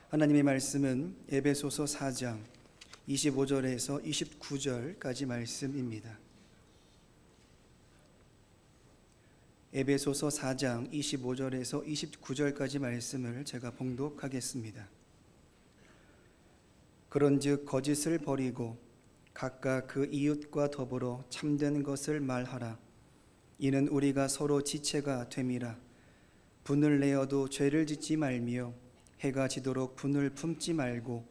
하나님의 말씀은 에베소서 4장 25절에서 29절까지 말씀입니다. 에베소서 4장 25절에서 29절까지 말씀을 제가 봉독하겠습니다. 그런즉 거짓을 버리고 각각 그 이웃과 더불어 참된 것을 말하라. 이는 우리가 서로 지체가 됨이라. 분을 내어도 죄를 짓지 말며 해가 지도록 분을 품지 말고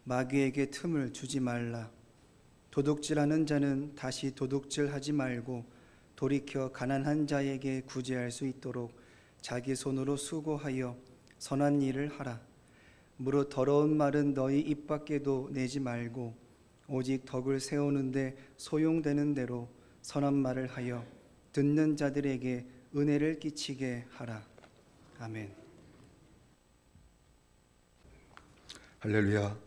마귀에게 틈을 주지 말라. 도둑질하는 자는 다시 도둑질하지 말고 돌이켜 가난한 자에게 구제할 수 있도록 자기 손으로 수고하여 선한 일을 하라. 무릇 더러운 말은 너희 입 밖에도 내지 말고 오직 덕을 세우는데 소용되는 대로 선한 말을 하여 듣는 자들에게 은혜를 끼치게 하라. 아멘. 할렐루야.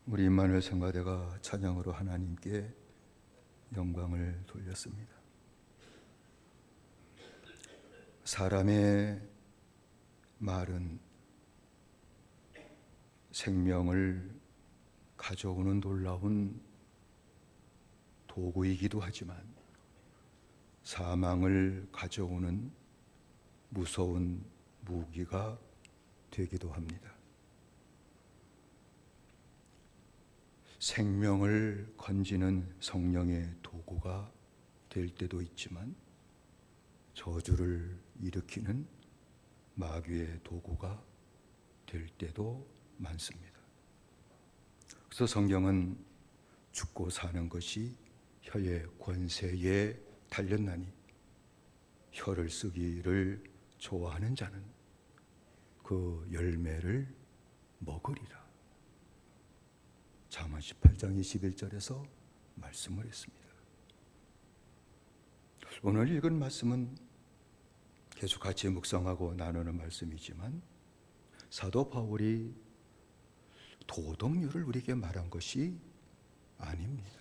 우리 임마누엘 성가대가 찬양으로 하나님께 영광을 돌렸습니다. 사람의 말은 생명을 가져오는 놀라운 도구이기도 하지만 사망을 가져오는 무서운 무기가 되기도 합니다. 생명을 건지는 성령의 도구가 될 때도 있지만 저주를 일으키는 마귀의 도구가 될 때도 많습니다. 그래서 성경은 죽고 사는 것이 혀의 권세에 달렸나니 혀를 쓰기를 좋아하는 자는 그 열매를 먹으리라. 잠언 18장 21절에서 말씀을 했습니다. 오늘 읽은 말씀은 계속 같이 묵상하고 나누는 말씀이지만 사도 바울이 도덕률을 우리에게 말한 것이 아닙니다.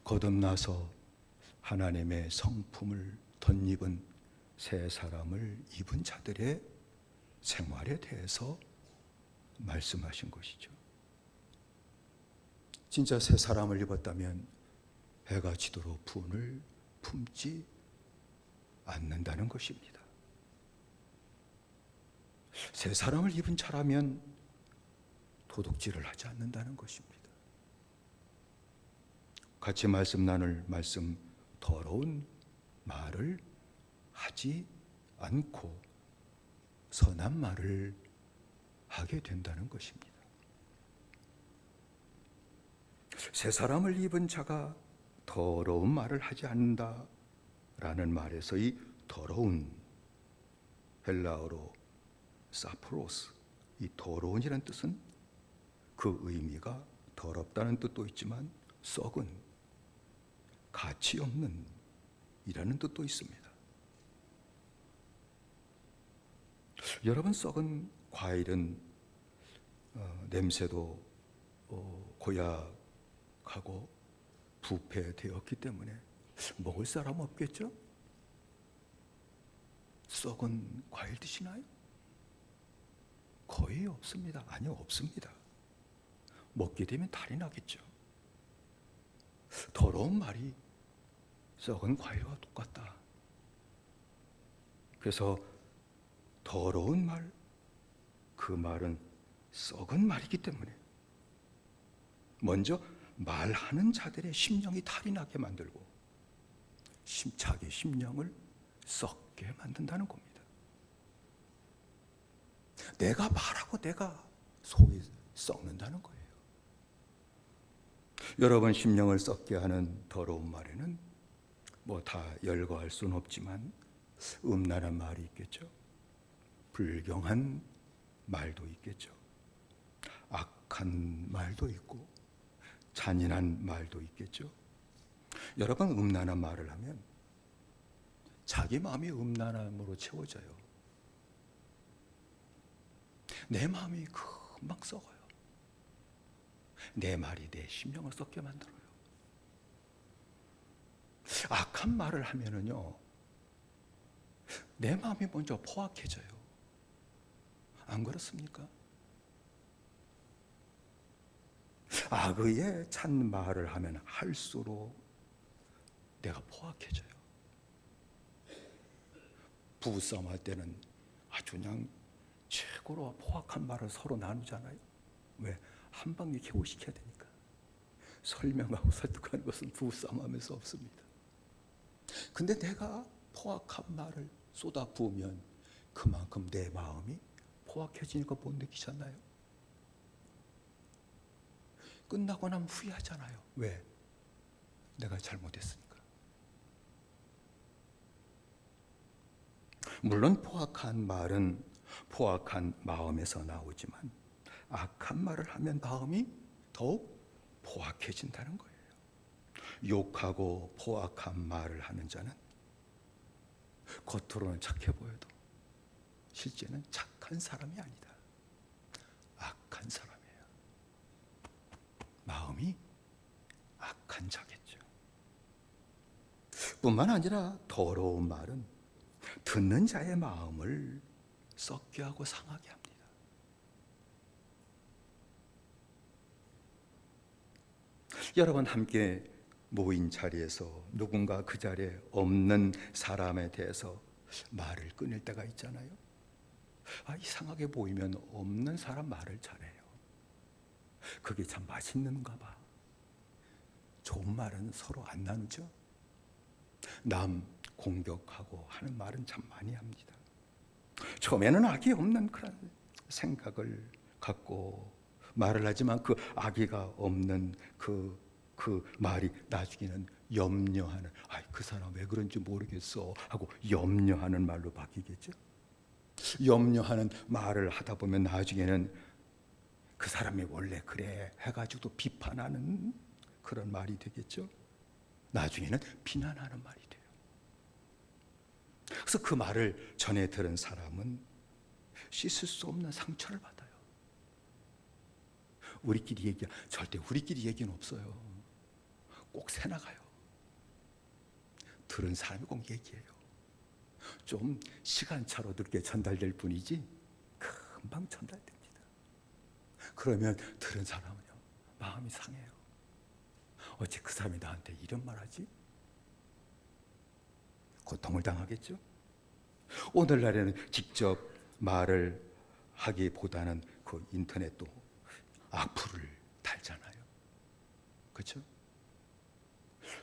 거듭나서 하나님의 성품을 덧입은 새 사람을 입은 자들의 생활에 대해서 말씀하신 것이죠. 진짜 새 사람을 입었다면 해가 지도록 분을 품지 않는다는 것입니다. 새 사람을 입은 자라면 도둑질을 하지 않는다는 것입니다. 같이 말씀 나눌 말씀, 더러운 말을 하지 않고 선한 말을 하게 된다는 것입니다. 새 사람을 입은 자가 더러운 말을 하지 않는다라는 말에서 이 더러운 헬라어로 사프로스, 이 더러운이라는 뜻은 그 의미가 더럽다는 뜻도 있지만 썩은, 가치 없는 이라는 뜻도 있습니다. 여러분, 썩은 과일은 냄새도 고약하고 부패되었기 때문에 먹을 사람 없겠죠? 썩은 과일 드시나요? 거의 없습니다. 아니요, 없습니다. 먹게 되면 탈이 나겠죠. 더러운 말이 썩은 과일과 똑같다. 그래서 더러운 말, 그 말은 썩은 말이기 때문에 먼저 말하는 자들의 심령이 탈이 나게 만들고 자기 심령을 썩게 만든다는 겁니다. 내가 말하고 내가 속이 썩는다는 거예요. 여러분, 심령을 썩게 하는 더러운 말에는 뭐 다 열거할 수는 없지만 음란한 말이 있겠죠. 불경한 말도 있겠죠. 악한 말도 있고 잔인한 말도 있겠죠. 여러분, 음란한 말을 하면 자기 마음이 음란함으로 채워져요. 내 마음이 금방 썩어요. 내 말이 내 심령을 썩게 만들어요. 악한 말을 하면은요, 내 마음이 먼저 포악해져요. 안 그렇습니까? 악의에 찬 말을 하면 할수록 내가 포악해져요. 부부싸움 할 때는 아주 그냥 최고로 포악한 말을 서로 나누잖아요. 왜? 한 방에 개호시켜야 되니까. 설명하고 설득하는 것은 부부싸움 하면서 없습니다. 근데 내가 포악한 말을 쏟아 부으면 그만큼 내 마음이 포악해지니까 못 느끼잖아요. 끝나고 나면 후회하잖아요. 왜? 내가 잘못했으니까. 물론 포악한 말은 포악한 마음에서 나오지만 악한 말을 하면 마음이 더욱 포악해진다는 거예요. 욕하고 포악한 말을 하는 자는 겉으로는 착해 보여도 실제는 착한 사람이 아니다. 악한 사람이에요. 마음이 악한 자겠죠. 뿐만 아니라 더러운 말은 듣는 자의 마음을 썩게 하고 상하게 합니다. 여러분 함께 모인 자리에서 누군가 그 자리에 없는 사람에 대해서 말을 끊을 때가 있잖아요. 이상하게 보이면 없는 사람 말을 잘해요. 그게 참 맛있는가 봐. 좋은 말은 서로 안 나누죠. 남 공격하고 하는 말은 참 많이 합니다. 처음에는 악이 없는 그런 생각을 갖고 말을 하지만 그 악의가 없는 그 말이 나중에는 염려하는, 그 사람 왜 그런지 모르겠어 하고 염려하는 말로 바뀌겠죠. 염려하는 말을 하다 보면 나중에는 그 사람이 원래 그래 해가지고 비판하는 그런 말이 되겠죠. 나중에는 비난하는 말이 돼요. 그래서 그 말을 전해 들은 사람은 씻을 수 없는 상처를 받아요. 우리끼리 얘기, 절대 우리끼리 얘기는 없어요. 꼭 새나가요. 들은 사람이 꼭 얘기해요. 좀 시간차로 늦게 전달될 뿐이지 금방 전달됩니다. 그러면 들은 사람은요, 마음이 상해요. 어째 그 사람이 나한테 이런 말 하지? 고통을 당하겠죠? 오늘날에는 직접 말을 하기보다는 그 인터넷도 악플을 달잖아요. 그렇죠?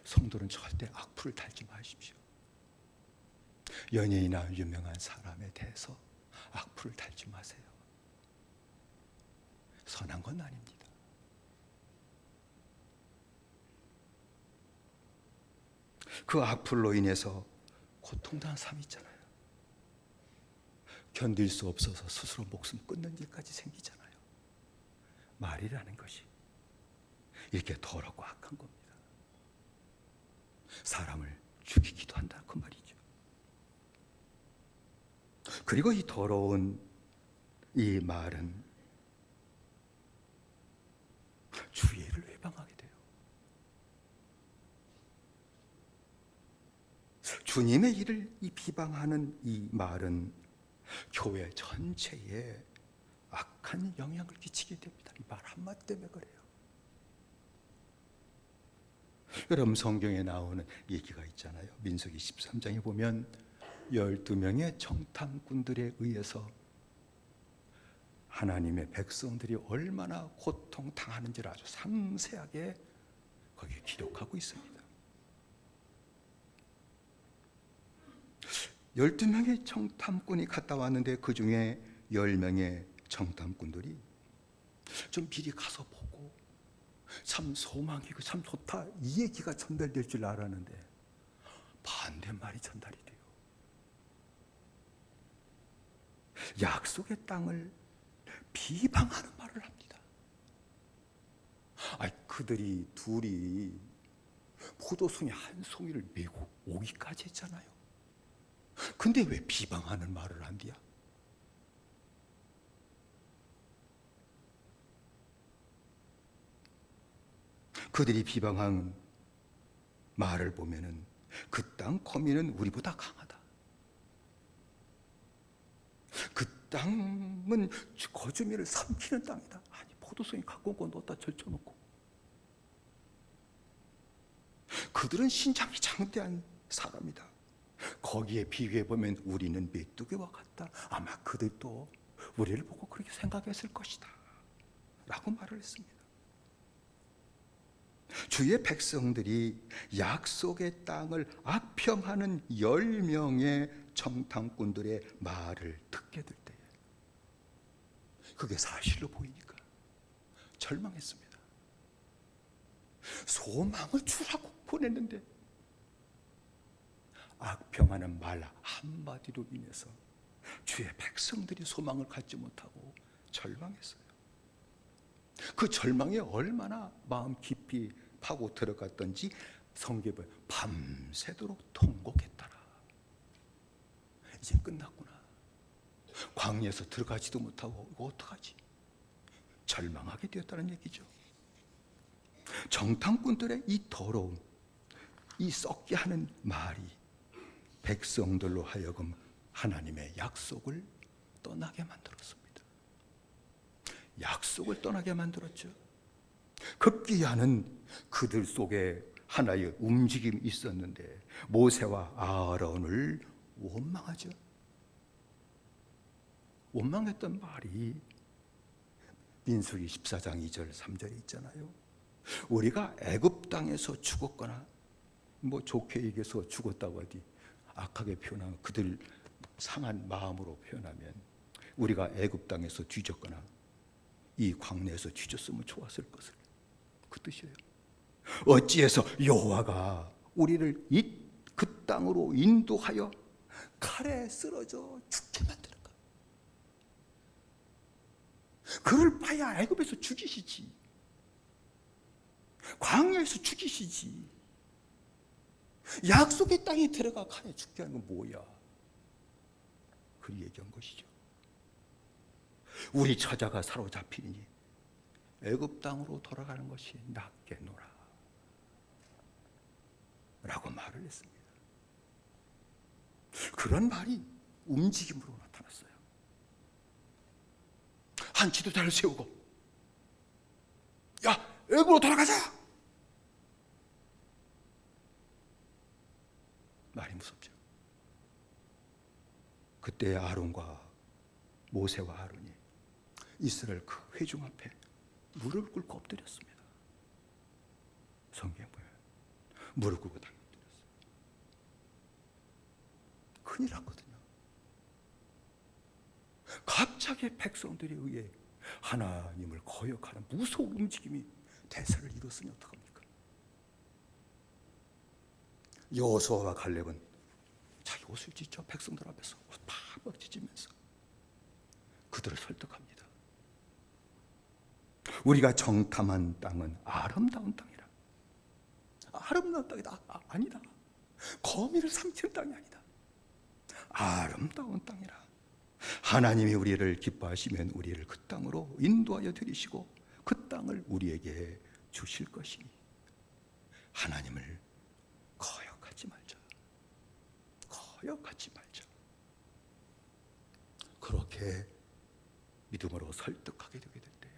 성도는 절대 악플을 달지 마십시오. 연예인이나 유명한 사람에 대해서 악플을 달지 마세요. 선한 건 아닙니다. 그 악플로 인해서 고통당한 사람이 있잖아요. 견딜 수 없어서 스스로 목숨 끊는 일까지 생기잖아요. 말이라는 것이 이렇게 더럽고 악한 겁니다. 사람을 죽이기도 한다 그 말이죠. 그리고 이 더러운 이 말은 주의를 회방하게 돼요. 주님의 일을 이 비방하는 이 말은 교회 전체에 악한 영향을 끼치게 됩니다. 이 말 한마디 때문에 그래요. 여러분 성경에 나오는 얘기가 있잖아요. 민수기 13장에 보면 12명의 정탐꾼들에 의해서 하나님의 백성들이 얼마나 고통당하는지를 아주 상세하게 거기에 기록하고 있습니다. 12명의 정탐꾼이 갔다 왔는데 그 중에 10명의 정탐꾼들이 좀 미리 가서 보고 참 소망이고 참 좋다 이 얘기가 전달될 줄 알았는데 반대말이 전달이 돼요. 약속의 땅을 비방하는 말을 합니다. 그들이 둘이 포도송이 한 송이를 메고 오기까지 했잖아요. 근데 왜 비방하는 말을 한디야? 그들이 비방한 말을 보면은 그 땅 거민은 우리보다 강하다. 그 땅은 거주민을 삼키는 땅이다. 아니, 포도송이 갖고 온 거 넣었다 절쳐놓고. 그들은 신장이 장대한 사람이다. 거기에 비교해보면 우리는 메뚜기와 같다. 아마 그들도 우리를 보고 그렇게 생각했을 것이다 라고 말을 했습니다. 주의 백성들이 약속의 땅을 악평하는 10명의 정탐꾼들의 말을 듣게 될 때에 그게 사실로 보이니까 절망했습니다. 소망을 주라고 보냈는데 악평하는 말 한마디로 인해서 주의 백성들이 소망을 갖지 못하고 절망했어요. 그 절망에 얼마나 마음 깊이 파고 들어갔던지 성경에 밤새도록 통곡했더라. 이제 끝났구나. 광야에서 들어가지도 못하고 이거 어떡하지? 절망하게 되었다는 얘기죠. 정탐꾼들의 이 더러운, 이 썩게 하는 말이 백성들로 하여금 하나님의 약속을 떠나게 만들었습니다. 약속을 떠나게 만들었죠. 급기야는 그들 속에 하나의 움직임이 있었는데 모세와 아론을 원망하죠. 원망했던 말이 민수기 14장 2절 3절에 있잖아요. 우리가 애굽 땅에서 죽었거나 뭐 좋게 얘기해서 죽었다고 하지 악하게 표현하면 그들 상한 마음으로 표현하면 우리가 애굽 땅에서 뒤졌거나 이 광야에서 뒤졌으면 좋았을 것을 그 뜻이에요. 어찌해서 여호와가 우리를 그 땅으로 인도하여 칼에 쓰러져 죽게 만드는가? 그럴 바야 애굽에서 죽이시지, 광야에서 죽이시지. 약속의 땅에 들어가 칼에 죽게 하는 건 뭐야? 그 얘기한 것이죠. 우리 처자가 사로잡히니 애굽 땅으로 돌아가는 것이 낫겠노라 라고 말을 했습니다. 그런 말이 움직임으로 나타났어요. 한 지도자를 세우고 야, 애굽으로 돌아가자! 말이 무섭죠. 그때 아론과 모세와 아론이 이스라엘 그 회중 앞에 무릎을 꿇고 엎드렸습니다. 성경에 보면 무릎 꿇고 다 엎드렸어요. 큰일 났거든요. 갑자기 백성들에 의해 하나님을 거역하는 무서운 움직임이 대사를 이뤘으니 어떡합니까? 여호수아와 갈렙은 자기 옷을 찢죠. 백성들 앞에서 다 벗겨지면서 그들을 설득합니다. 우리가 정탐한 땅은 아름다운 땅이라. 아름다운 땅이다. 아니다. 거미를 삼키는 땅이 아니다. 아름다운 땅이라. 하나님이 우리를 기뻐하시면 우리를 그 땅으로 인도하여 들이시고 그 땅을 우리에게 주실 것이니 하나님을 거역하지 말자. 거역하지 말자. 그렇게 믿음으로 설득하게 되게 될 때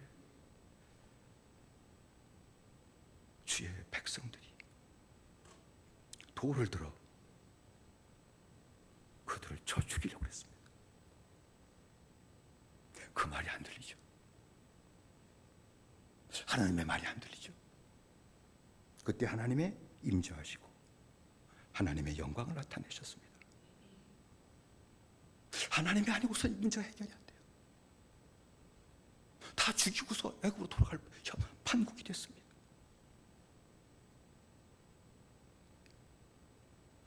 주의 백성들이 돌을 들어 그들을 쳐 죽이려고 했습니다. 그 말이 안 들리죠. 하나님의 말이 안 들리죠. 그때 하나님의 임재하시고 하나님의 영광을 나타내셨습니다. 하나님이 아니고서 이 문제가 해결이 안 돼요. 다 죽이고서 애굽으로 돌아갈 판국이 됐습니다.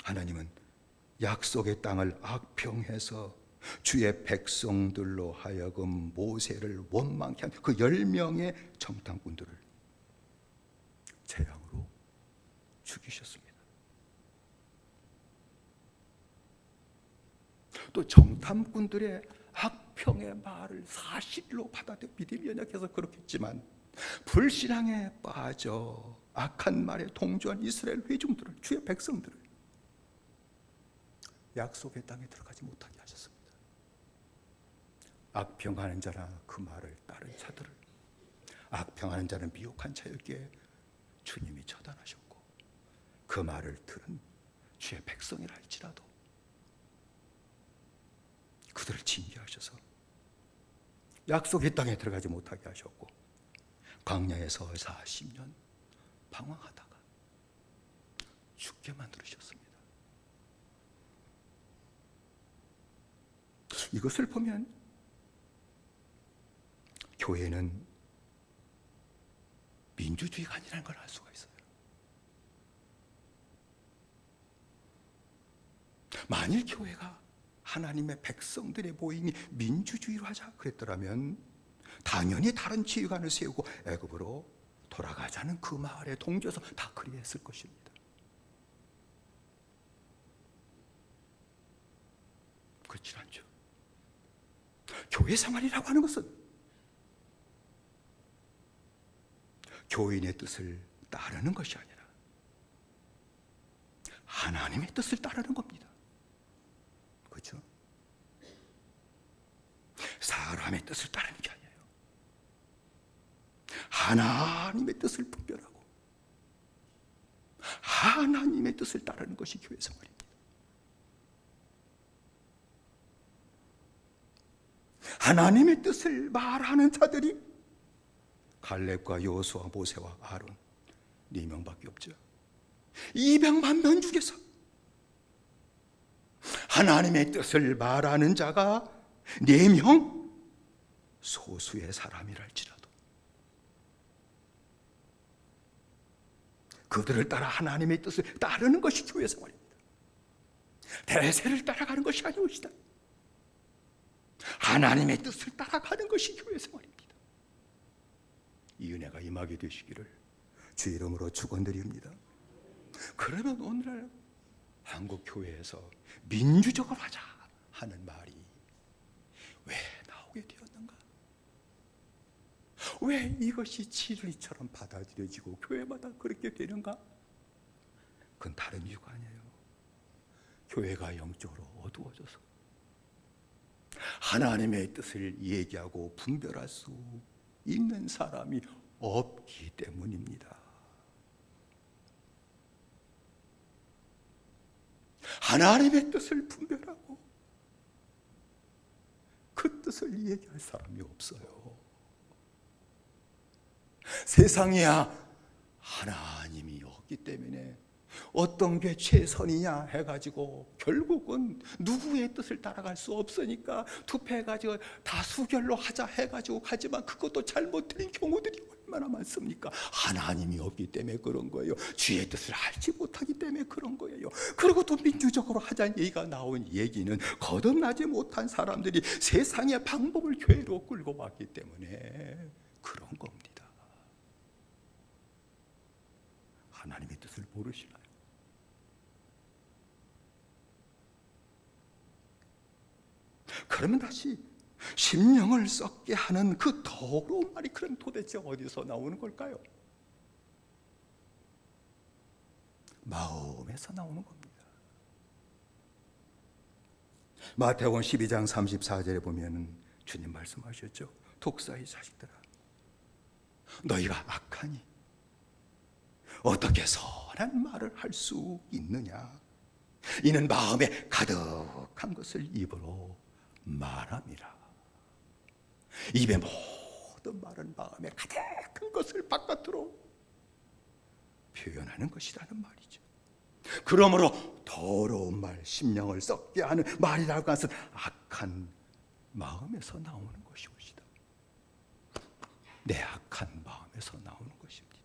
하나님은 약속의 땅을 악평해서 주의 백성들로 하여금 모세를 원망케 한 그 10명의 정탐꾼들을 재앙으로 죽이셨습니다. 또 정탐꾼들의 악평의 말을 사실로 받아들여 믿음이 연약해서 그렇겠지만 불신앙에 빠져 악한 말에 동조한 이스라엘 회중들을, 주의 백성들을 약속의 땅에 들어가지 못하게 하셨습니다. 악평하는 자나 그 말을 따른 자들을, 악평하는 자는 미혹한 자였기에 주님이 처단하셨고, 그 말을 들은 주의 백성이라 할지라도 그들을 징계하셔서 약속의 땅에 들어가지 못하게 하셨고, 광야에서 40년 방황하다가 죽게 만들으셨습니다. 이것을 보면 교회는 민주주의가 아니라는 걸 알 수가 있어요. 만일 교회가 하나님의 백성들의 모임이 민주주의로 하자 그랬더라면 당연히 다른 지휘관을 세우고 애굽으로 돌아가자는 그 말에 동조해서 다 그리했을 것입니다. 그렇지 않죠. 교회 생활이라고 하는 것은 교인의 뜻을 따르는 것이 아니라 하나님의 뜻을 따르는 겁니다. 그렇죠? 사람의 뜻을 따르는 게 아니에요. 하나님의 뜻을 분별하고 하나님의 뜻을 따르는 것이 교회 생활입니다. 하나님의 뜻을 말하는 자들이 갈렙과 여호수아, 모세와 아론 4명밖에 없죠. 200만 명 중에서 하나님의 뜻을 말하는 자가 4명, 소수의 사람이랄지라도 그들을 따라 하나님의 뜻을 따르는 것이 교회 생활입니다. 대세를 따라가는 것이 아니오시다. 하나님의 뜻을 따라가는 것이 교회 생활입니다. 이 은혜가 임하게 되시기를 주 이름으로 축원드립니다. 그러면 오늘날 한국 교회에서 민주적으로 하자 하는 말이 왜 나오게 되었는가? 왜 이것이 진리처럼 받아들여지고 교회마다 그렇게 되는가? 그건 다른 이유가 아니에요. 교회가 영적으로 어두워져서 하나님의 뜻을 얘기하고 분별할 수 있는 사람이 없기 때문입니다. 하나님의 뜻을 분별하고 그 뜻을 얘기할 사람이 없어요. 세상이야 하나님이 없기 때문에 어떤 게 최선이냐 해가지고 결국은 누구의 뜻을 따라갈 수 없으니까 투표해가지고 다수결로 하자 해가지고 가지만 그것도 잘못 들린 경우들이 얼마나 많습니까? 하나님이 없기 때문에 그런 거예요. 주의 뜻을 알지 못하기 때문에 그런 거예요. 그리고 또 민주적으로 하자는 얘기가 나온 얘기는 거듭나지 못한 사람들이 세상의 방법을 교회로 끌고 왔기 때문에 그런 겁니다. 하나님의 뜻을 모르시나요? 그러면 다시 심령을 썩게 하는 그 더러운 말이 그럼 도대체 어디서 나오는 걸까요? 마음에서 나오는 겁니다. 마태복음 12장 34절에 보면 주님 말씀하셨죠. 독사의 자식들아, 너희가 악하니 어떻게 선한 말을 할 수 있느냐? 이는 마음에 가득한 것을 입으로 말함이라. 입의 모든 말은 마음에 가득한 것을 바깥으로 표현하는 것이라는 말이죠. 그러므로 더러운 말, 심령을 썩게 하는 말이라고 하는 것은 악한 마음에서 나오는 것이옵시다. 내 악한 마음에서 나오는 것입니다.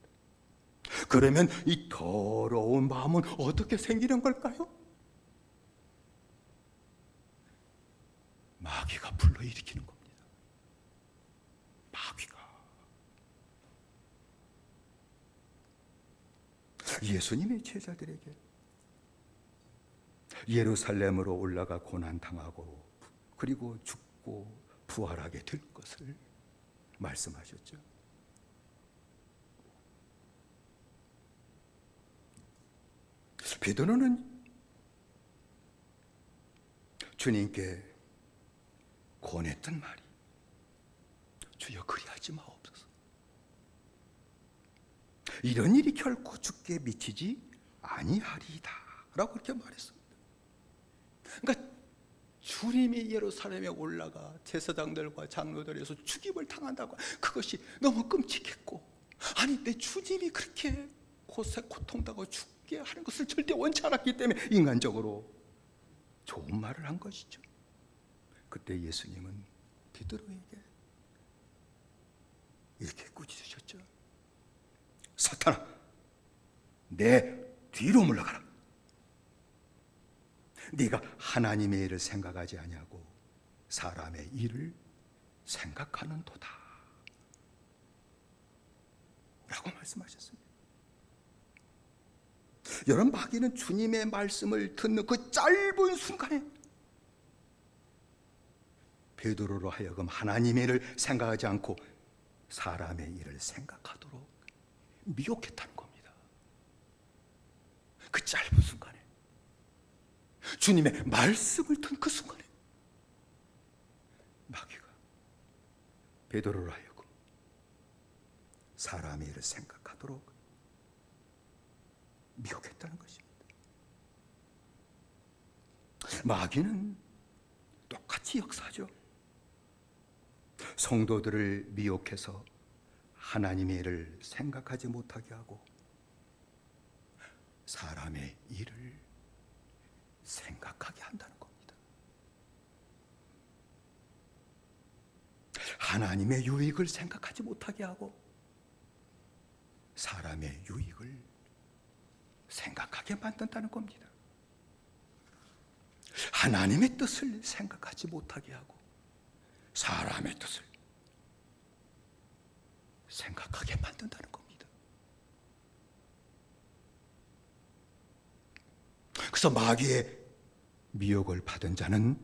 그러면 이 더러운 마음은 어떻게 생기는 걸까요? 마귀가 불러일으키는 겁니다. 마귀가. 예수님의 제자들에게 예루살렘으로 올라가 고난당하고 그리고 죽고 부활하게 될 것을 말씀하셨죠. 베드로는 주님께 권했던 말이 주여 그리하지 마옵소서. 이런 일이 결코 주께 미치지 아니하리이다 라고 그렇게 말했습니다. 그러니까 주님이 예루살렘에 올라가 제사장들과 장로들에서 죽임을 당한다고, 그것이 너무 끔찍했고, 아니 내 주님이 그렇게 고통당하고 죽게 하는 것을 절대 원치 않았기 때문에 인간적으로 좋은 말을 한 것이죠. 그때 예수님은 베드로에게 이렇게 꾸짖으셨죠. 사탄아, 내 뒤로 물러가라. 네가 하나님의 일을 생각하지 아니하고 사람의 일을 생각하는도다 라고 말씀하셨습니다. 여러분, 마귀는 주님의 말씀을 듣는 그 짧은 순간에 베드로로 하여금 하나님의 일을 생각하지 않고 사람의 일을 생각하도록 미혹했다는 겁니다. 그 짧은 순간에, 주님의 말씀을 든 그 순간에 마귀가 베드로로 하여금 사람의 일을 생각하도록 미혹했다는 것입니다. 마귀는 똑같이 역사하죠. 성도들을 미혹해서 하나님의 일을 생각하지 못하게 하고 사람의 일을 생각하게 한다는 겁니다. 하나님의 유익을 생각하지 못하게 하고 사람의 유익을 생각하게 만든다는 겁니다. 하나님의 뜻을 생각하지 못하게 하고 사람의 뜻을 생각하게 만든다는 겁니다. 그래서 마귀의 미혹을 받은 자는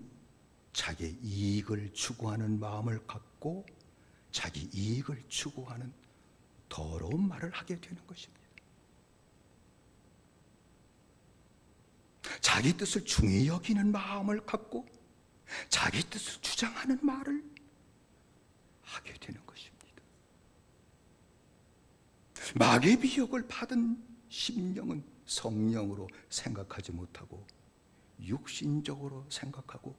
자기 이익을 추구하는 마음을 갖고 자기 이익을 추구하는 더러운 말을 하게 되는 것입니다. 자기 뜻을 중히 여기는 마음을 갖고 자기 뜻을 주장하는 말을 하게 되는 것입니다. 마귀의 미혹을 받은 심령은 성령으로 생각하지 못하고 육신적으로 생각하고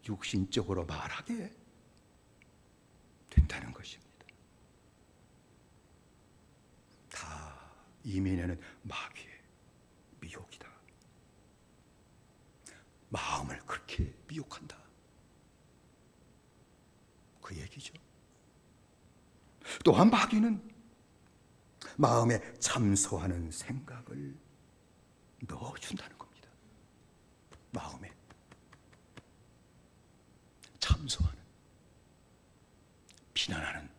육신적으로 말하게 된다는 것입니다. 다 이면에는 마귀의 미혹이다. 마음을 그렇게 미혹한다, 그 얘기죠. 또한 마귀는 마음에 참소하는 생각을 넣어준다는 겁니다. 마음에 참소하는, 비난하는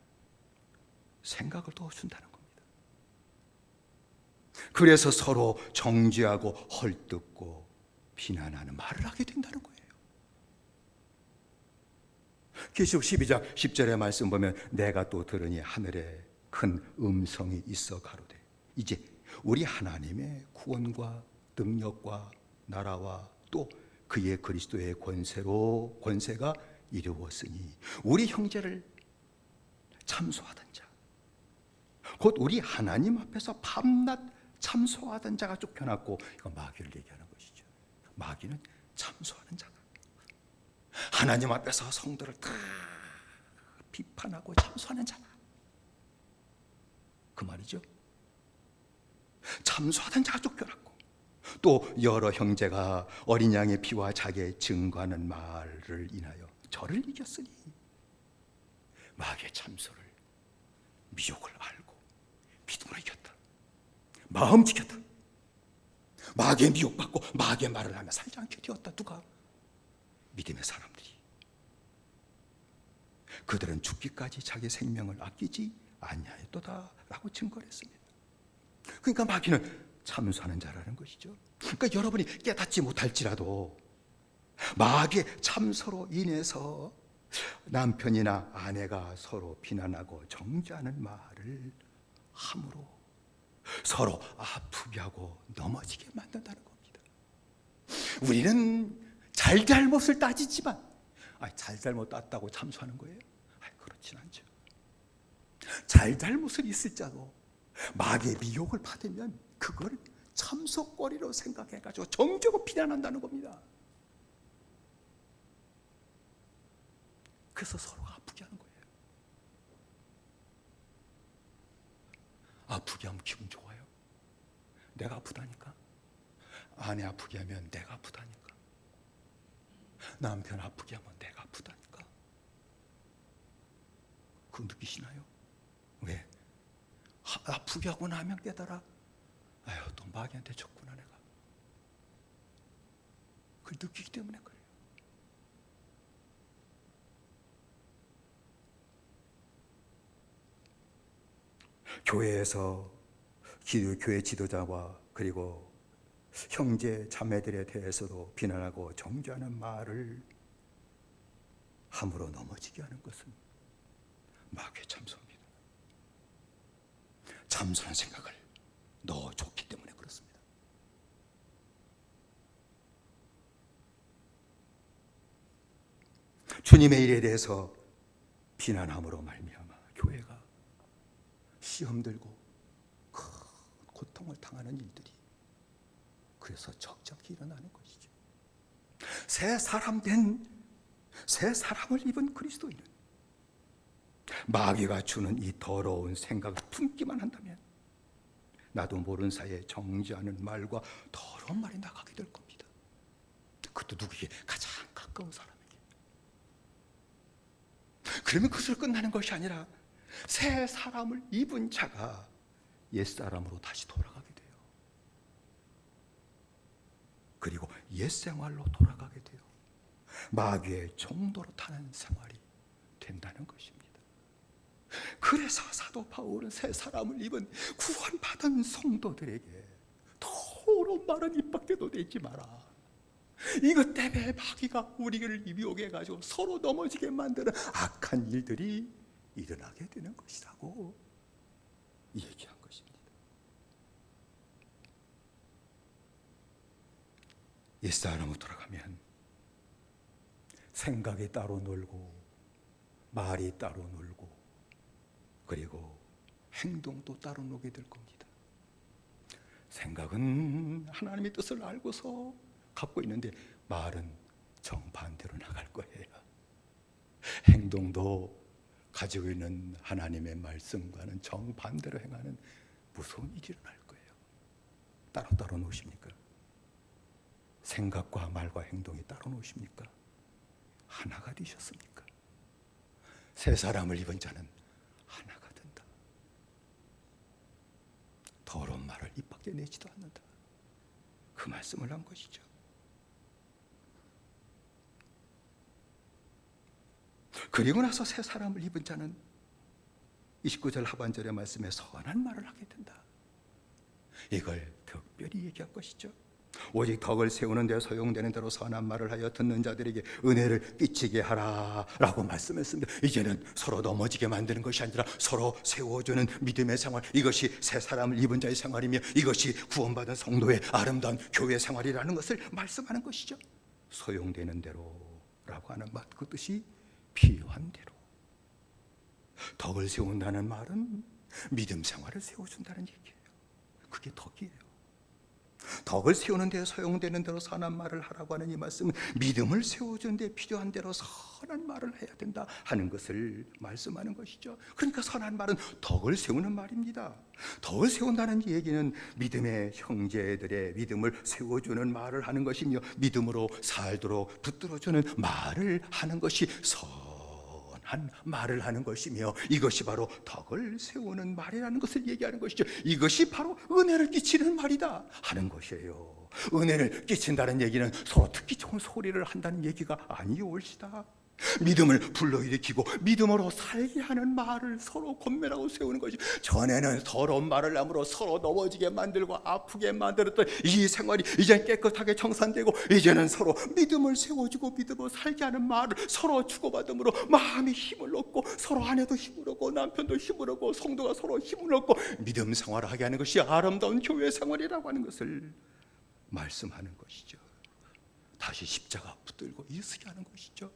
생각을 넣어준다는 겁니다. 그래서 서로 정죄하고 헐뜯고 비난하는 말을 하게 된다는 거예요. 계시록 12장 10절의 말씀 보면 내가 또 들으니 하늘에 큰 음성이 있어 가로되 이제 우리 하나님의 구원과 능력과 나라와 또 그의 그리스도의 권세가 이루었으니 우리 형제를 참소하던 자, 곧 우리 하나님 앞에서 밤낮 참소하던 자가 쫓겨났고, 이거 마귀를 얘기하는 것이죠. 마귀는 참소하는 자다. 하나님 앞에서 성도를 다 비판하고 참소하는 자다, 그 말이죠. 참소하던 자가 쫓겨났고 또 여러 형제가 어린 양의 피와 자기의 증거하는 말을 인하여 저를 이겼으니, 마귀의 참소를, 미혹을 알고 믿음으로 이겼다. 마음 지켰다. 마귀의 미혹받고 마귀의 말을 하며 살지 않게 되었다. 누가? 믿음의 사람들이. 그들은 죽기까지 자기 생명을 아끼지 아니하였도다 라고 증거를 했습니다. 그러니까 마귀는 참소하는 자라는 것이죠. 그러니까 여러분이 깨닫지 못할지라도 마귀의 참소로 인해서 남편이나 아내가 서로 비난하고 정죄하는 말을 함으로 서로 아프게 하고 넘어지게 만든다는 겁니다. 우리는 잘잘못을 따지지만 잘잘못 땄다고 참소하는 거예요? 그렇진 않죠. 잘잘못을 있을지라도 마귀의 미혹을 받으면 그걸 참석거리로 생각해가지고 정죄고 비난한다는 겁니다. 그래서 서로가 아프게 하는 거예요. 아프게 하면 기분 좋아요? 내가 아프다니까. 아내 아프게 하면 내가 아프다니까. 남편 아프게 하면 내가 아프다니까. 그거 느끼시나요? 왜? 아프게 하고 나면 깨달아. 아유, 또 마귀한테 졌구나 내가. 그걸 느끼기 때문에 그래요. 교회에서 교회 지도자와 그리고 형제 자매들에 대해서도 비난하고 정죄하는 말을 함부로 넘어지게 하는 것은 마귀의 참소입니다. 참선한 생각을 넣어줬기 때문에 그렇습니다. 주님의 일에 대해서 비난함으로 말미암아 교회가 시험 들고 큰 고통을 당하는 일들이 그래서 적적히 일어나는 것이죠. 새 사람을 입은 그리스도인은 마귀가 주는 이 더러운 생각을 품기만 한다면 나도 모르는 사이에 정죄하는 말과 더러운 말이 나가게 될 겁니다. 그것도 누구에게? 가장 가까운 사람에게. 그러면 그것으로 끝나는 것이 아니라 새 사람을 입은 자가 옛사람으로 다시 돌아가게 돼요. 그리고 옛생활로 돌아가게 돼요. 마귀의 종도로 타는 생활이 된다는 것입니다. 그래서 사도 바울은 새 사람을 입은 구원받은 성도들에게 더러운 말은 입 밖에도 내지 마라. 이것 때문에 마귀가 우리를 미혹해 가지고 서로 넘어지게 만드는 악한 일들이 일어나게 되는 것이라고 얘기한 것입니다. 옛사람으로 돌아가면 생각이 따로 놀고 말이 따로 놀고 그리고 행동도 따로 놀게 될 겁니다. 생각은 하나님의 뜻을 알고서 갖고 있는데 말은 정반대로 나갈 거예요. 행동도 가지고 있는 하나님의 말씀과는 정반대로 행하는 무서운 일이 일어날 거예요. 따로 놓으십니까? 생각과 말과 행동이 따로 놓으십니까? 하나가 되셨습니까? 새 사람을 입은 자는 하나가 된다. 더러운 말을 입 밖에 내지도 않는다. 그 말씀을 한 것이죠. 그리고 나서 새 사람을 입은 자는 29절 하반절의 말씀에 선한 말을 하게 된다. 이걸 특별히 얘기할 것이죠. 오직 덕을 세우는 데 소용되는 대로 선한 말을 하여 듣는 자들에게 은혜를 끼치게 하라 라고 말씀했습니다. 이제는 서로 넘어지게 만드는 것이 아니라 서로 세워주는 믿음의 생활, 이것이 새 사람을 입은 자의 생활이며 이것이 구원받은 성도의 아름다운 교회 생활이라는 것을 말씀하는 것이죠. 소용되는 대로 라고 하는 말, 그 뜻이 필요한 대로. 덕을 세운다는 말은 믿음 생활을 세워준다는 얘기예요. 그게 덕이에요. 덕을 세우는 데 소용되는 대로 선한 말을 하라고 하는 이 말씀은 믿음을 세워주는 데 필요한 대로 선한 말을 해야 된다 하는 것을 말씀하는 것이죠. 그러니까 선한 말은 덕을 세우는 말입니다. 덕을 세운다는 얘기는 믿음의 형제들의 믿음을 세워주는 말을 하는 것이며 믿음으로 살도록 붙들어주는 말을 하는 것이 선한 말을 하는 것이며 이것이 바로 덕을 세우는 말이라는 것을 얘기하는 것이죠. 이것이 바로 은혜를 끼치는 말이다 하는 것이에요. 은혜를 끼친다는 얘기는 서로 듣기 좋은 소리를 한다는 얘기가 아니올시다. 믿음을 불러일으키고 믿음으로 살게 하는 말을 서로 권면하고 세우는 것이, 전에는 더러운 말을 함으로 서로 넘어지게 만들고 아프게 만들었던 이 생활이 이제 깨끗하게 청산되고 이제는 서로 믿음을 세워주고 믿음으로 살게 하는 말을 서로 주고받음으로 마음이 힘을 얻고 서로 아내도 힘을 얻고 남편도 힘을 얻고 성도가 서로 힘을 얻고 믿음 생활을 하게 하는 것이 아름다운 교회 생활이라고 하는 것을 말씀하는 것이죠. 다시 십자가 붙들고 일쓰게 하는 것이죠.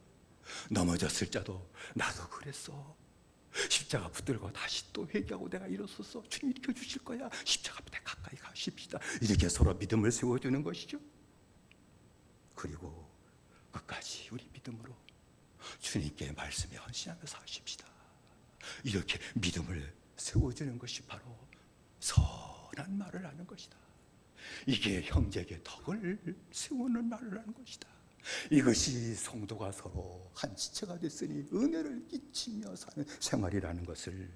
넘어졌을 자도 나도 그랬어, 십자가 붙들고 다시 또 회개하고 내가 일어서서 주님 일으켜 주실 거야. 십자가 앞에 가까이 가십시다. 이렇게 서로 믿음을 세워주는 것이죠. 그리고 끝까지 우리 믿음으로 주님께 말씀에 헌신하며 사십시다. 이렇게 믿음을 세워주는 것이 바로 선한 말을 하는 것이다. 이게 형제에게 덕을 세우는 말을 하는 것이다. 이것이 성도가 서로 한 지체가 됐으니 은혜를 끼치며 사는 생활이라는 것을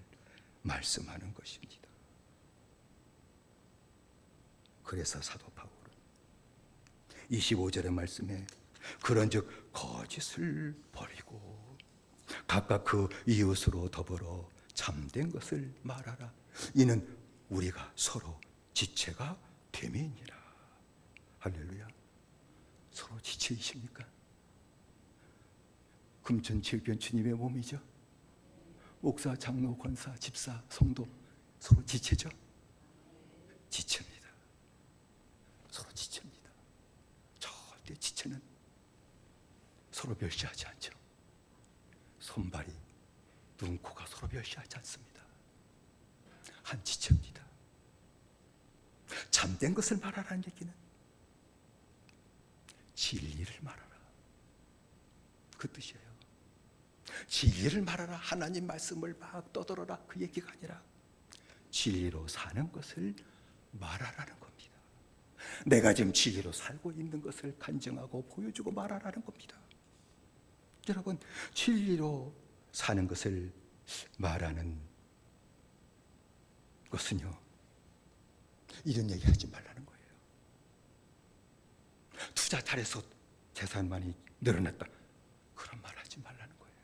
말씀하는 것입니다. 그래서 사도 바울은 25절의 말씀에 그런즉 거짓을 버리고 각각 그 이웃으로 더불어 참된 것을 말하라. 이는 우리가 서로 지체가 됨이니라. 할렐루야. 서로 지체이십니까? 금천칠변 주님의 몸이죠. 목사, 장로, 권사, 집사, 성도 서로 지체죠. 지체입니다. 서로 지체입니다. 절대 지체는 서로 멸시하지 않죠. 손발이, 눈, 코가 서로 멸시하지 않습니다. 한 지체입니다. 참된 것을 말하라는 얘기는 진리를 말하라, 그 뜻이에요. 진리를 말하라, 하나님 말씀을 막 떠들어라, 그 얘기가 아니라 진리로 사는 것을 말하라는 겁니다. 내가 지금 진리로 살고 있는 것을 간증하고 보여주고 말하라는 겁니다. 여러분, 진리로 사는 것을 말하는 것은요, 이런 얘기 하지 말라는 거예요. 투자 잘해서 재산 많이 늘어났다, 그런 말 하지 말라는 거예요.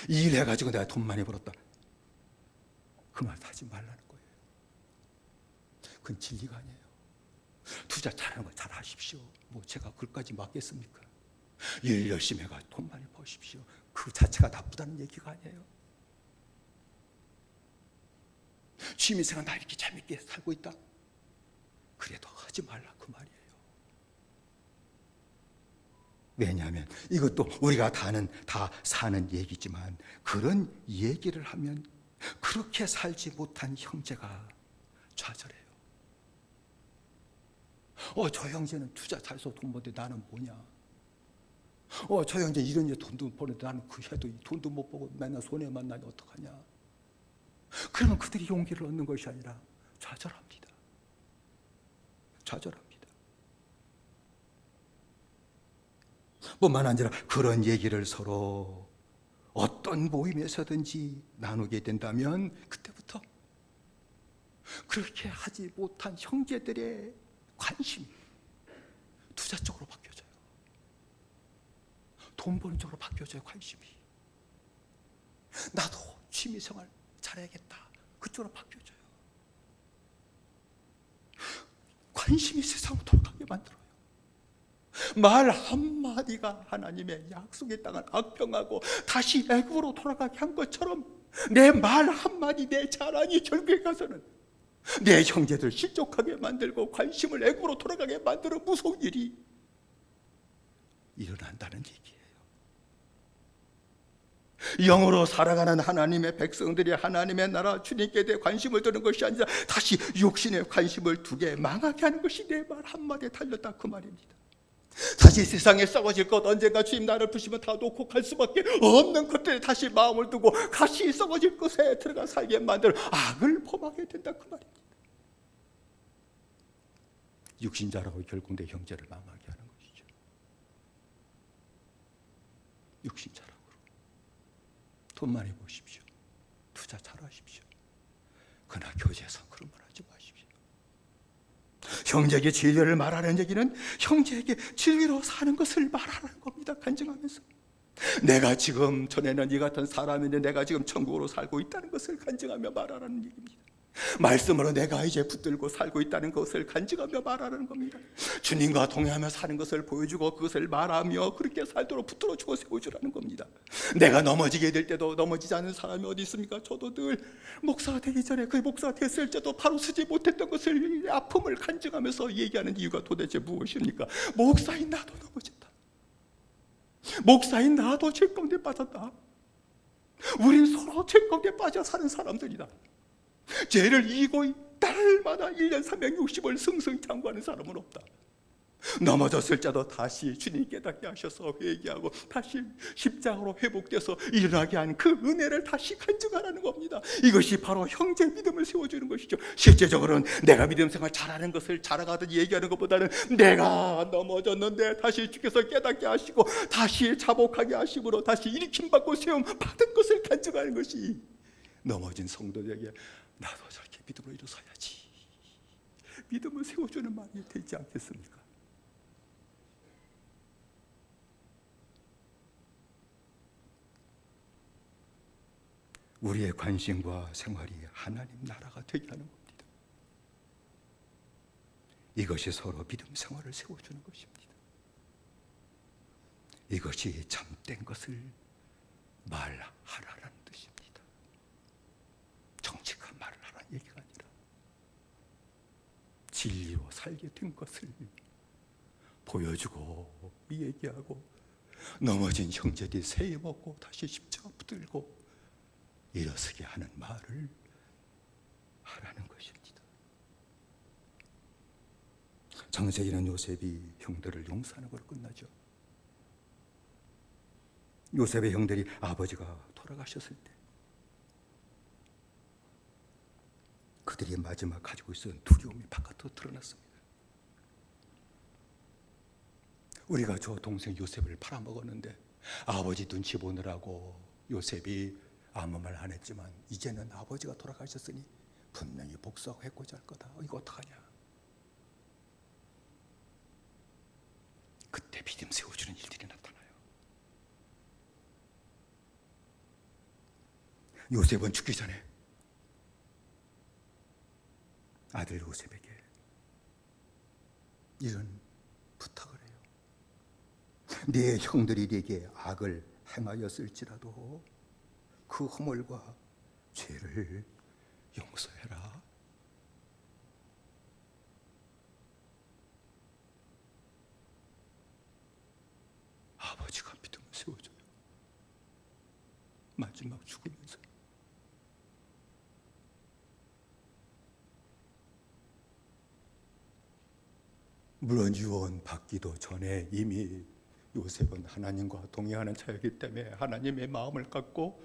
이 일 해가지고 내가 돈 많이 벌었다, 그 말 하지 말라는 거예요. 그건 진리가 아니에요. 투자 잘하는 거 잘 하십시오. 뭐 제가 그까지 맞겠습니까? 일 열심히 해가 돈 많이 버십시오. 그 자체가 나쁘다는 얘기가 아니에요. 취미생활 나 이렇게 재밌게 살고 있다, 그래도 하지 말라, 그 말이에요. 왜냐하면 이것도 우리가 다 사는 얘기지만 그런 얘기를 하면 그렇게 살지 못한 형제가 좌절해요. 저 형제는 투자 잘해서 돈 버는데 나는 뭐냐? 저 형제 이런 일 돈도 버는데 나는 그 해도 돈도 못 벌고 맨날 손해만 나니 어떡하냐? 그러면 그들이 용기를 얻는 것이 아니라 좌절합니다. 좌절합니다. 뿐만 아니라 그런 얘기를 서로 어떤 모임에서든지 나누게 된다면 그때부터 그렇게 하지 못한 형제들의 관심이 투자 쪽으로 바뀌어져요. 돈 버는 쪽으로 바뀌어져요. 관심이. 나도 취미생활 잘해야겠다, 그쪽으로 바뀌어져요. 관심이 세상으로 돌아가게 만들어요. 말 한마디가 하나님의 약속의 땅을 악평하고 다시 애굽으로 돌아가게 한 것처럼 내 말 한마디, 내 자랑이 결국에 가서는 내 형제들 실족하게 만들고 관심을 애굽으로 돌아가게 만들어 무서운 일이 일어난다는 얘기예요. 영으로 살아가는 하나님의 백성들이 하나님의 나라 주님께 대해 관심을 두는 것이 아니라 다시 육신의 관심을 두게 망하게 하는 것이 내 말 한마디에 달렸다, 그 말입니다. 다시 세상에 썩어질 것, 언젠가 주님 나를 부시면 다 놓고 갈 수밖에 없는 것들에 다시 마음을 두고 다시 썩어질 것에 들어가 살게 만들 악을 범하게 된다, 그 말입니다. 육신자라고 결국 내 형제를 망하게 하는 것이죠. 육신자라고 돈 많이 버십시오, 투자 잘하십시오. 그러나 교제에서 그런 말 하지 마십시오. 형제에게 진리를 말하는 얘기는 형제에게 진리로 사는 것을 말하는 겁니다. 간증하면서 내가 지금 전에는 이 같은 사람인데 내가 지금 천국으로 살고 있다는 것을 간증하며 말하라는 얘기입니다. 말씀으로 내가 이제 붙들고 살고 있다는 것을 간증하며 말하는 겁니다. 주님과 동행하며 사는 것을 보여주고 그것을 말하며 그렇게 살도록 붙들어주고 세워주라는 겁니다. 내가 넘어지게 될 때도 넘어지지 않는 사람이 어디 있습니까? 저도 늘 목사가 되기 전에, 그 목사가 됐을 때도 바로 서지 못했던 것을, 아픔을 간증하면서 얘기하는 이유가 도대체 무엇입니까? 목사인 나도 넘어졌다, 목사인 나도 죄 가운데 빠졌다. 우린 서로 죄 가운데 빠져 사는 사람들이다. 죄를 이기고 달마다 1년 360을 승승장구하는 사람은 없다. 넘어졌을 때도 다시 주님 깨닫게 하셔서 회개하고 다시 십자가로 회복돼서 일어나게 한 그 은혜를 다시 간증하라는 겁니다. 이것이 바로 형제 믿음을 세워주는 것이죠. 실제적으로는 내가 믿음 생활 잘하는 것을 자랑하듯 얘기하는 것보다는 내가 넘어졌는데 다시 주께서 깨닫게 하시고 다시 자복하게 하심으로 다시 일으킴받고 세움 받은 것을 간증하는 것이 넘어진 성도들에게 나도 저렇게 믿음으로 일어서야지, 믿음을 세워주는 말이 되지 않겠습니까? 우리의 관심과 생활이 하나님 나라가 되게 하는 겁니다. 이것이 서로 믿음 생활을 세워주는 것입니다. 이것이 참된 것을 말하라는 뜻입니다. 정직한 말을 하라는 얘기가 아니라 진리로 살게 된 것을 보여주고 얘기하고, 넘어진 형제들이 새해 먹고 다시 십자가 붙들고 일어서게 하는 말을 하라는 것입니다. 창세기는 요셉이 형들을 용서하는 걸로 끝나죠. 요셉의 형들이 아버지가 돌아가셨을 때 그들이 마지막 가지고 있었던 두려움이 바깥으로 드러났습니다. 우리가 저 동생 요셉을 팔아먹었는데 아버지 눈치 보느라고 요셉이 아무 말 안 했지만 이제는 아버지가 돌아가셨으니 분명히 복수하고 해코지 할 거다. 이거 어떡하냐. 그때 믿음 세워주는 일들이 나타나요. 요셉은 죽기 전에 아들 요셉에게 이런 부탁을 해요. 네 형들이 네게 악을 행하였을지라도 그 허물과 죄를 용서해라. 아버지가 믿음을 세워줘요. 마지막 죽으면서. 물론 유언 받기도 전에 이미 요셉은 하나님과 동행하는 자였기 때문에 하나님의 마음을 갖고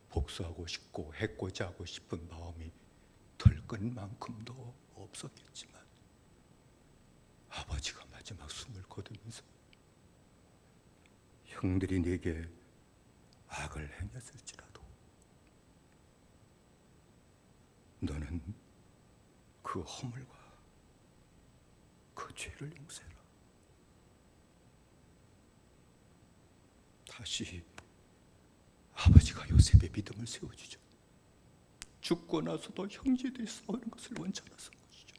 복수하고 싶고 해코지 하고 싶은 마음이 덜끈만큼도 없었겠지만 아버지가 마지막 숨을 거두면서 형들이 네게 악을 행했을지라도 너는 그 허물과 그 죄를 용서해라. 다시 아버지가 요셉의 믿음을 세워주죠. 죽고 나서도 형제들이 싸우는 것을 원치 않았던 것이죠.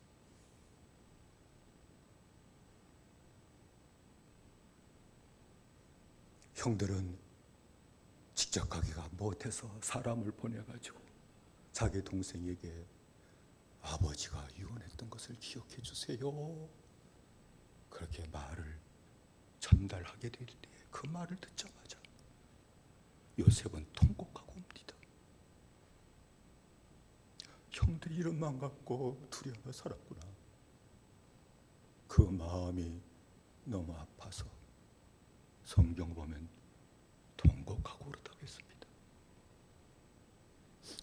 형들은 직접 가기가 못해서 사람을 보내가지고 자기 동생에게 아버지가 유언했던 것을 기억해 주세요, 그렇게 말을 전달하게 될 때 그 말을 듣자마자 요셉은 통곡하고 옵니다. 형들이 이런 마음 갖고 두려워 살았구나. 그 마음이 너무 아파서 성경 보면 통곡하고 그렇다고 했습니다.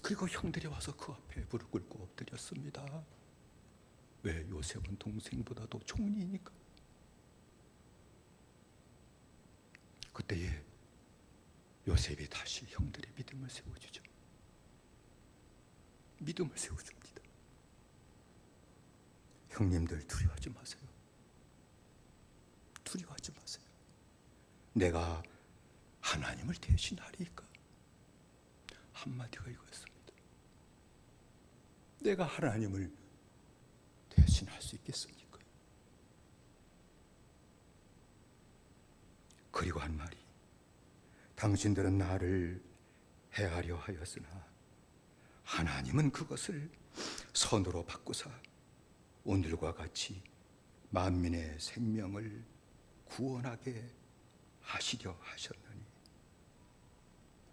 그리고 형들이 와서 그 앞에 무릎 꿇고 엎드렸습니다. 왜? 요셉은 동생보다도 총리니까. 그때에 요셉이 다시 형들의 믿음을 세워주죠. 믿음을 세워줍니다. 형님들 두려워하지 마세요. 두려워하지 마세요. 내가 하나님을 대신하리까. 한마디가 이거였습니다. 내가 하나님을 대신할 수 있겠습니까? 그리고 한 말이, 당신들은 나를 해하려 하였으나 하나님은 그것을 선으로 바꾸사 오늘과 같이 만민의 생명을 구원하게 하시려 하셨느니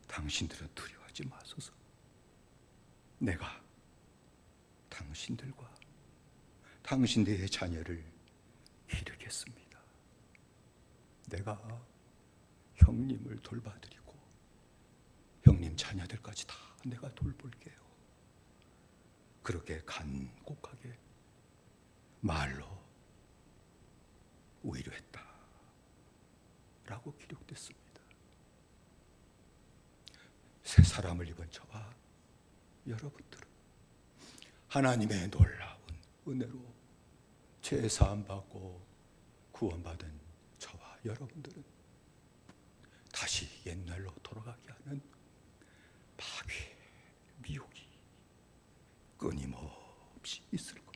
당신들은 두려워하지 마소서. 내가 당신들과 당신들의 자녀를 기르겠습니다. 내가 형님을 돌봐드리고 형님 자녀들까지 다 내가 돌볼게요. 그렇게 간곡하게 말로 위로했다 라고 기록됐습니다. 새 사람을 입은 저와 여러분들은 하나님의 놀라운 은혜로 죄사함 받고 구원받은 저와 여러분들은 다시 옛날로 돌아가게 하는 마귀의 미혹이 끊임없이 있을 겁니다.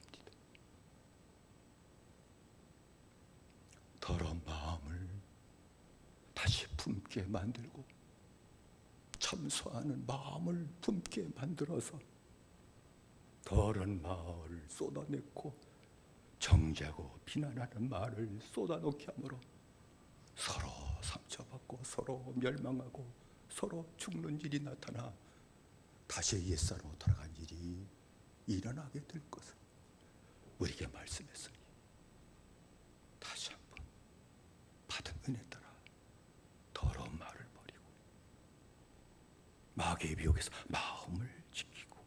더러운 마음을 다시 품게 만들고 참소하는 마음을 품게 만들어서 더러운 말을 쏟아내고 정죄하고 비난하는 말을 쏟아놓게 함으로 서로 상처받고 서로 멸망하고 서로 죽는 일이 나타나 다시 옛사람으로 돌아간 일이 일어나게 될 것을 우리에게 말씀했으니 다시 한번 받은 은혜 따라 더러운 말을 버리고 마귀의 미혹에서 마음을 지키고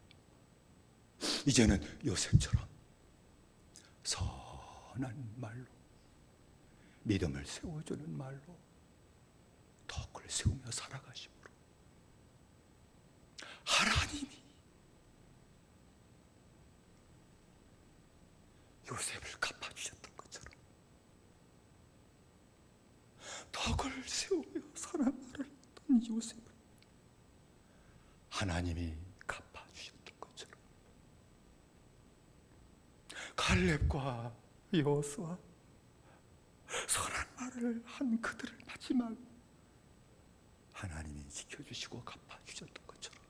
이제는 요셉처럼 선한 말로 믿음을 세워주는 말로 덕을 세우며 살아가심으로 하나님이 요셉을 갚아주셨던 것처럼 덕을 세우며 선한 말을 했던 요셉을 하나님이 갚아주셨던 것처럼 갈렙과 여호수아 선한 말을 한 그들을 마지막 하나님이 지켜주시고 갚아주셨던 것처럼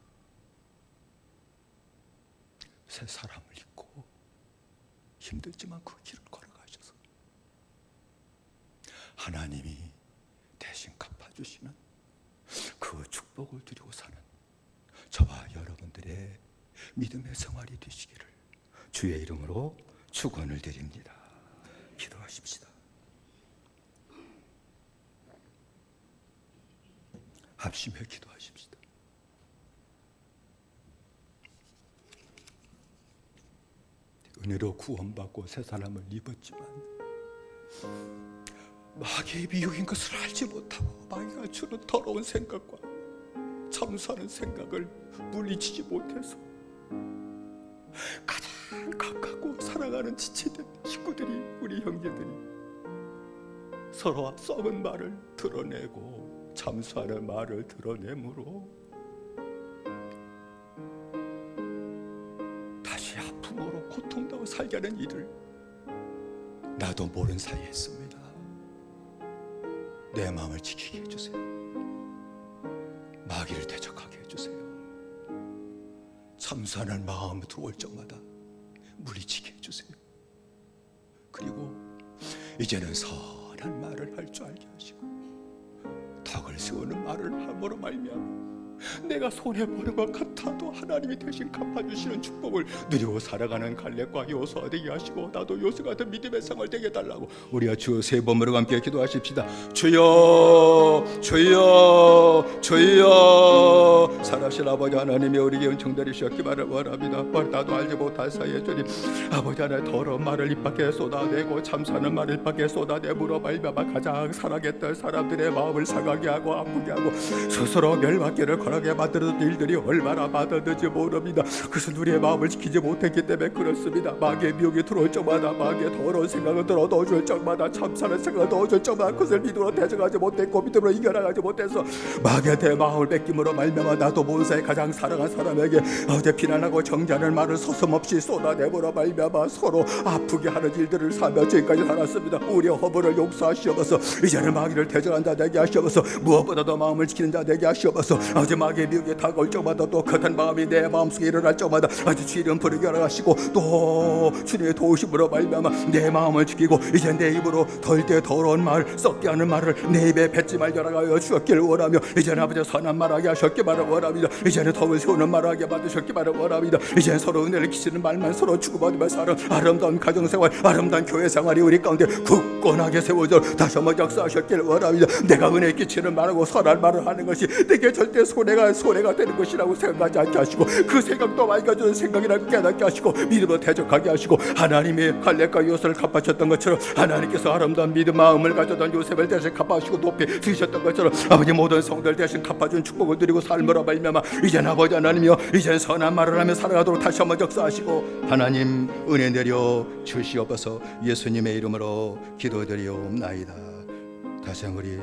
새 사람을 입고 힘들지만 그 길을 걸어가셔서 하나님이 대신 갚아주시는 그 축복을 드리고 사는 저와 여러분들의 믿음의 생활이 되시기를 주의 이름으로 축원을 드립니다. 기도하십시다. 합심해 기도하십시다. 은혜로 구원받고 새 사람을 입었지만 마귀의 미혹인 것을 알지 못하고 마귀가 주는 더러운 생각과 참수하는 생각을 물리치지 못해서 가장 가깝고 사랑하는 지체된 식구들이 우리 형제들이 서로 썩은 말을 드러내고 참수하는 말을 드러내므로 다시 아픔으로 고통당하고 살게 하는 일을 나도 모른 사이에 했습니다. 내 마음을 지키게 해주세요. 마귀를 대적하게 해주세요. 참수하는 마음이 들어올 적마다 물리치게 해주세요. 그리고 이제는 선한 말을 할 줄 알게 하시고 덕을 세우는 말을 함으로 말미암아 내가 손해보는 것 같아도 하나님이 대신 갚아주시는 축복을 누리고 살아가는 갈렙과 여호수아 되게 하시고 나도 요셉 같은 믿음의 생활 되게 해달라고 우리가 주 세 번으로 함께 기도하십시다. 주여 주여 주여 살아신 아버지 하나님이 우리에게 은총 내리셨기를 원합니다. 나도 알지 못할 사이에 주님 아버지 하나님 더러운 말을 입 밖에 쏟아내고 참사는 말을 입 밖에 쏟아내므로 말미암아 가장 사랑했던 사람들의 마음을 상하게 하고 아프게 하고 스스로 멸망길을 걸어게 만들어준 일들이 얼마나 많았는지 모릅니다. 그것은 우리의 마음을 지키지 못했기 때문에 그렇습니다. 마귀의 미혹이 들어올 적마다 마귀의 더러운 생각을 들어 넣어줄 적마다 참사는 생각을 넣어줄 적마다 그것을 믿음으로 대적하지 못했고 믿음으로 이겨나가지 못해서 마귀한테 마음을 뺏김으로 말미암아 나도 모든 사이 가장 사랑한 사람에게 어제 비난하고 정죄하는 말을 서슴없이 쏟아내므로 말미암아 서로 아프게 하는 일들을 사며 지금까지 살았습니다. 우리의 허물을 용서하시옵소서. 이제는 마귀를 대적한 자 되게 하시옵소서. 무엇보다도 마음을 지키는 자 되게 하시옵소서. 어제 마귀의 미혹이 다가올 적마다 또 같은 마음이 내 마음속에 일어날 적마다 아주 주의 이름 부르게 하시고 또 주님의 도우심으로 말미암아 내 마음을 지키고 이제 내 입으로 덜때 더러운 말 썩게 하는 말을 내 입에 뱉지 말게 하여 주었기를 원하며 이제는 아버지 선한 말하게 하셨기만을 원합니다. 이제는 덕을 세우는 말하게 만드셨기만을 원합니다. 이제는 서로 은혜를 끼치는 말만 서로 주고받으며 사는 아름다운 가정생활 아름다운 교회생활이 우리 가운데 굳건하게 세워져 다시 한번 역사하셨기를 원합니다. 내가 은혜 끼치는 말하고 선한 말을 하는 것이 내게 절대 손해가 되는 것이라고 생각하지 않게 하시고 그 생각도 맑아지는 생각이라고 깨닫게 하시고 믿음으로 대적하게 하시고 하나님이 갈렙과 요셉을 갚아주셨던 것처럼 하나님께서 아름다운 믿음 마음을 가졌던 요셉을 대신 갚아주시고 높이 드셨던 것처럼 아버지 모든 성들 대신 갚아준 축복을 드리고 삶으로 말미암아 이제는 아버지 하나님이여 이제는 선한 말을 하며 살아가도록 다시 한번 역사하시고 하나님 은혜 내려 주시옵소서. 예수님의 이름으로 기도드리옵나이다. 다시 한번 우리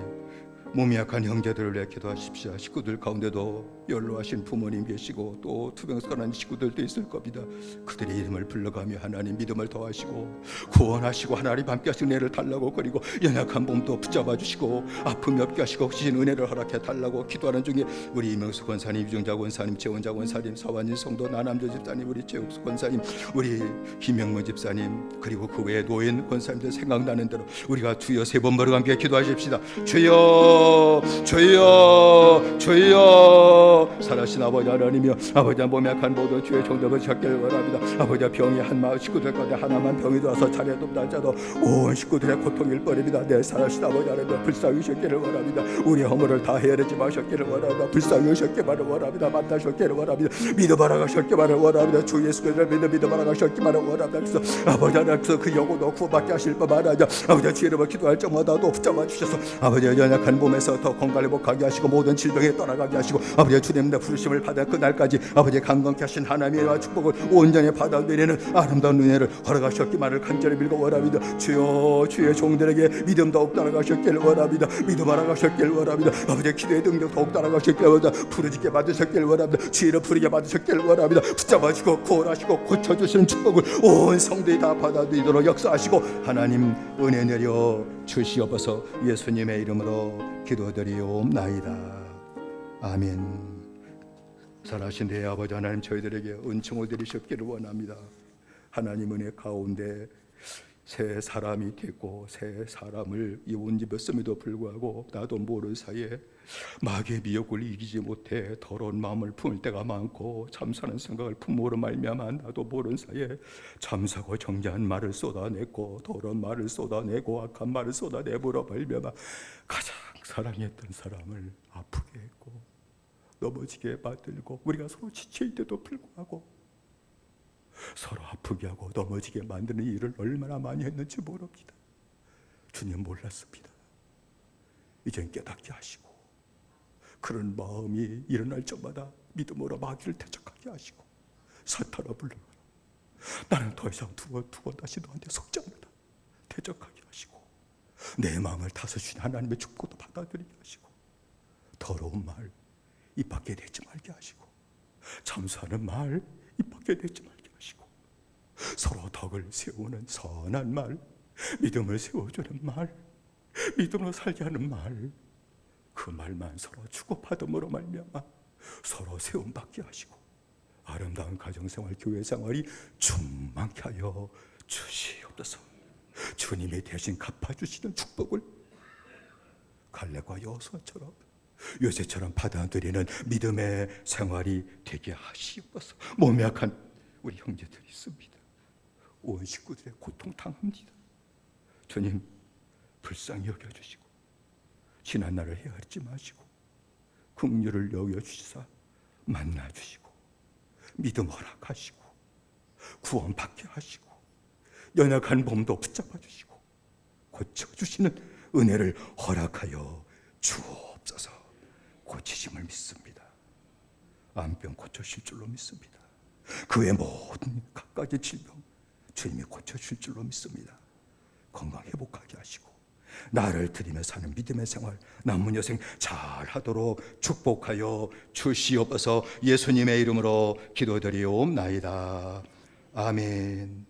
몸이 약한 형제들을 위해 기도하십시오. 식구들 가운데도 연로하신 부모님 계시고 또 투병선한 식구들도 있을 겁니다. 그들의 이름을 불러가며 하나님 믿음을 더하시고 구원하시고 하나님 함께 하신 은혜를 달라고 그리고 연약한 몸도 붙잡아 주시고 아픔이 없게 하시고 주신 은혜를 허락해 달라고 기도하는 중에 우리 이명수 권사님, 유정자 권사님, 재원자 권사님, 서완진 성도, 나남조 집사님, 우리 최욱수 권사님, 우리 김명문 집사님 그리고 그 외에 노인 권사님들 생각나는 대로 우리가 주여 세 번 모두 함께 기도하십시다. 주여 주여 주여 살아신 아버지 하나님이여 아버지 몸이 약한 모든 주의 정답을 찾기를 원합니다. 아버지 병이 한 마을 식구들 가운데 하나만 병이 들어서 차례도 없다자도 온 식구들의 고통일 뻔입니다. 내 살아신 아버지 하나님이여 불쌍히 여기시기를 원합니다. 우리 허물을 다 헤아리지 마셨기를 원합니다. 불쌍히 여기시기를 원합니다. 만나셨기를 원합니다. 믿어봐라 가셨기만을 원합니다. 주 예수 그리스도를 믿어봐라 가셨기만을 원합니다. 그래서 아버지 하나님께서 그 영혼도 구원받게 하실 뿐만 아니라 아버지 주의 이름을 기도할 적마다 또 붙잡아 주셔서 아버지 연약한 몸에서 더 건강 회복하게 하시고 모든 질병에 떠나가게 하시고 아버지 주님의 부르심을 받아 그날까지 아버지 강건케 하신 하나님의 축복을 온전히 받아들이는 아름다운 은혜를 허락하셨기만을 간절히 빌고 원합니다. 주여 주의 종들에게 믿음 더욱 따라가셨기를 원합니다. 믿음 알아가셨기를 원합니다. 아버지 기도의 능력 더욱 따라가셨기를 원합니다. 부르짖게 받으셨기를 원합니다. 주의를 부르게 받으셨기를 원합니다. 붙잡아주고 구원하시고 고쳐주시는 축복을 온 성도들이 다 받아들이도록 역사하시고 하나님 은혜 내려 주시옵소서. 예수님의 이름으로 기도드리옵나이다. 아멘. 살아신 내 아버지 하나님 저희들에게 은총을 드리셨기를 원합니다. 하나님 은혜 가운데 새 사람이 됐고 새 사람을 이혼 입었음에도 불구하고 나도 모르는 사이에 마귀의 미혹을 이기지 못해 더러운 마음을 품을 때가 많고 참사는 생각을 품으로 말미암아 나도 모르는 사이에 참사고 정죄한 말을 쏟아냈고 더러운 말을 쏟아내고 악한 말을 쏟아내므로 말미암아 가장 사랑했던 사람을 아프게 했고 넘어지게 만들고 우리가 서로 지쳐있을 때도 불구하고 서로 아프게 하고 넘어지게 만드는 일을 얼마나 많이 했는지 모릅니다. 주님 몰랐습니다. 이젠 깨닫게 하시고 그런 마음이 일어날 적마다 믿음으로 마귀를 대적하게 하시고 사탄아 불러라. 나는 더 이상 두 번 다시 너한테 속지 않는다. 대적하게 하시고 내 마음을 다스리신 하나님의 축복도 받아들이게 하시고 더러운 말 입 밖에 내지 말게 하시고 참수하는 말 입 밖에 내지 말게 하시고 서로 덕을 세우는 선한 말, 믿음을 세워주는 말, 믿음으로 살게 하는 말, 그 말만 서로 주고받음으로 말미암아 서로 세움받게 하시고 아름다운 가정생활, 교회생활이 충만케 하여 주시옵소서. 주님이 대신 갚아주시는 축복을 갈렙과 여호수아처럼 요새처럼 받아들이는 믿음의 생활이 되게 하시옵소서. 몸이 약한 우리 형제들이 있습니다. 온 식구들의 고통 당합니다. 주님 불쌍히 여겨주시고 지난 날을 헤아리지 마시고 긍휼을 여겨주시사 만나주시고 믿음 허락하시고 구원받게 하시고 연약한 몸도 붙잡아주시고 고쳐주시는 은혜를 허락하여 주옵소서. 고치심을 믿습니다. 암병 고쳐주실 줄로 믿습니다. 그 외 모든 각가지 질병 주님이 고쳐주실 줄로 믿습니다. 건강 회복하게 하시고 나를 드리며 사는 믿음의 생활 남은 여생 잘하도록 축복하여 주시옵소서. 예수님의 이름으로 기도드리옵나이다. 아멘.